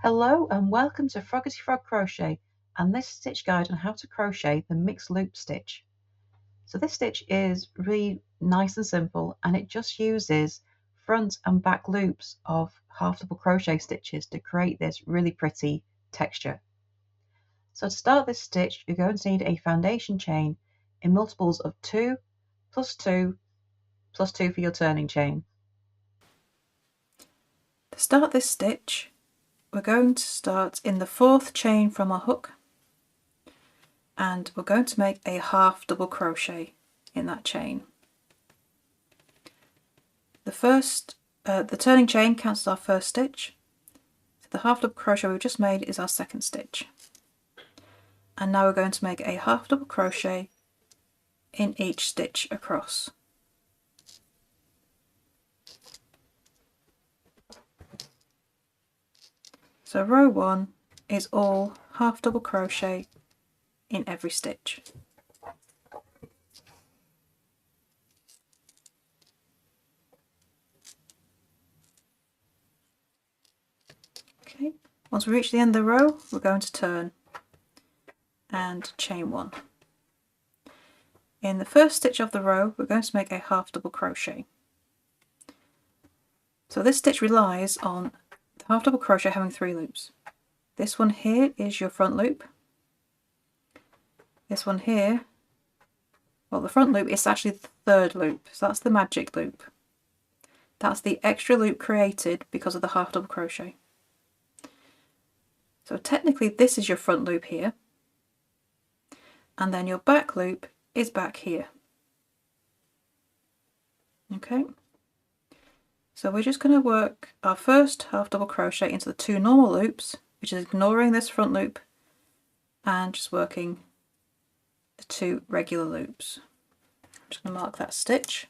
Hello and welcome to Froggy Frog Crochet and this stitch guide on how to crochet the mixed loop stitch. So this stitch is really nice and simple, and it just uses front and back loops of half double crochet stitches to create this really pretty texture. So to start this stitch, you're going to need a foundation chain in multiples of 2 plus 2 plus 2 for your turning chain. To start this stitch, we're going to start in the 4th chain from our hook, and we're going to make a half double crochet in that chain. The turning chain counts as our first stitch, so the half double crochet we've just made is our second stitch. And now we're going to make a half double crochet in each stitch across. So row 1 is all half double crochet in every stitch. Okay, once we reach the end of the row, we're going to turn and chain 1. In the first stitch of the row, we're going to make a half double crochet. So this stitch relies on the half double crochet having 3 loops. This one here is your front loop. This one here, well, the front loop is actually the 3rd loop, so that's the magic loop. That's the extra loop created because of the half double crochet. So technically this is your front loop here, and then your back loop is back here. Okay, so we're just going to work our first half double crochet into the 2 normal loops, which is ignoring this front loop and just working the 2 regular loops. I'm just going to mark that stitch.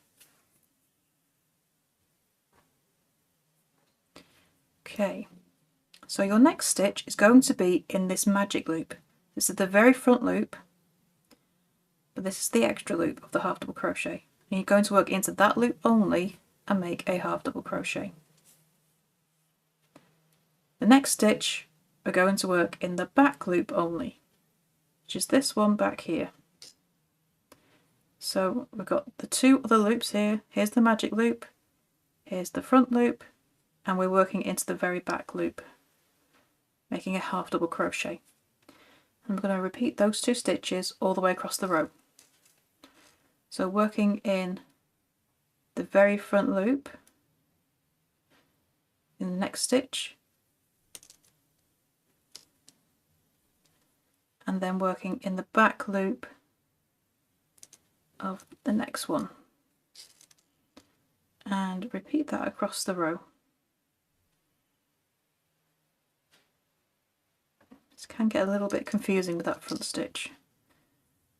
Okay, so your next stitch is going to be in this magic loop. This is the very front loop, but this is the extra loop of the half double crochet. And you're going to work into that loop only and make a half double crochet. The next stitch, we're going to work in the back loop only, which is this one back here. So we've got the 2 other loops here. Here's the magic loop, here's the front loop, and we're working into the very back loop, making a half double crochet. And we're going to repeat those 2 stitches all the way across the row. So working in the very front loop in the next stitch, and then working in the back loop of the next one, and repeat that across the row. This can get a little bit confusing with that front stitch,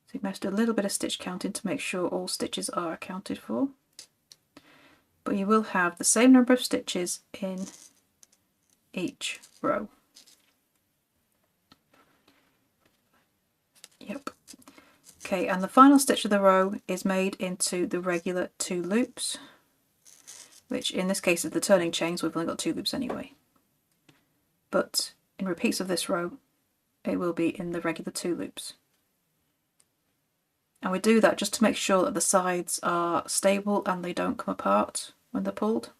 so you must do a little bit of stitch counting to make sure all stitches are accounted for, but you will have the same number of stitches in each row. Yep. Okay, and the final stitch of the row is made into the regular 2 loops, which in this case is the turning chain, so we've only got 2 loops anyway. But in repeats of this row, it will be in the regular 2 loops. And we do that just to make sure that the sides are stable and they don't come apart when they're pulled.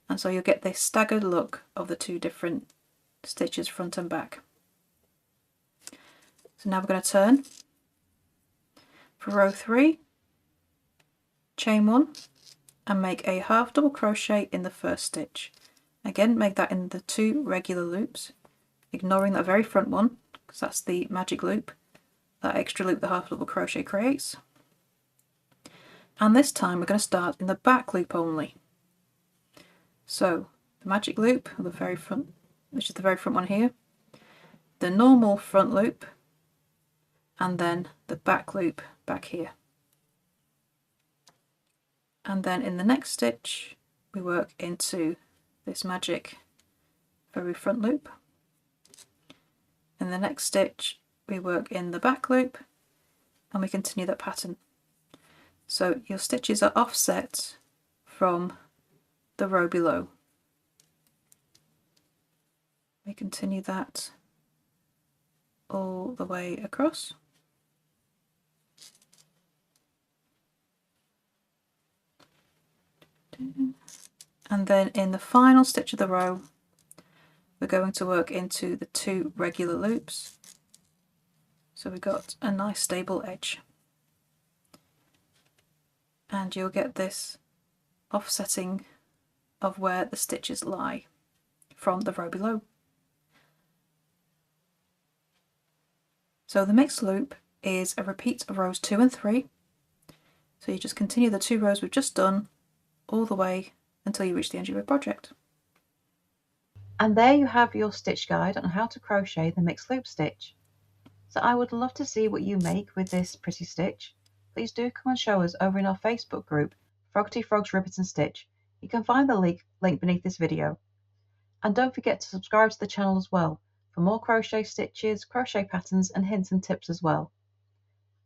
And so you'll get this staggered look of the 2 different stitches front and back. So now we're going to turn. For row 3, chain 1 and make a half double crochet in the first stitch. Again, make that in the 2 regular loops, ignoring that very front one because that's the magic loop, that extra loop the half double crochet creates. And this time we're going to start in the back loop only. So the magic loop, the very front, which is the very front one here, the normal front loop, and then the back loop back here. And then in the next stitch we work into this magic very front loop. In the next stitch we work in the back loop, and we continue that pattern. So your stitches are offset from the row below. we continue that all the way across. And then in the final stitch of the row, we're going to work into the 2 regular loops. So we've got a nice stable edge. And you'll get this offsetting of where the stitches lie from the row below. So the mixed loop is a repeat of rows 2 and 3. So you just continue the 2 rows we've just done all the way until you reach the end of your project. And there you have your stitch guide on how to crochet the mixed loop stitch. So I would love to see what you make with this pretty stitch. Please do come and show us over in our Facebook group, Froggy Frogs Ribbons and Stitch. You can find the link beneath this video. And don't forget to subscribe to the channel as well for more crochet stitches, crochet patterns and hints and tips as well.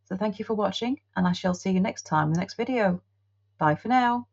So thank you for watching, and I shall see you next time in the next video. Bye for now.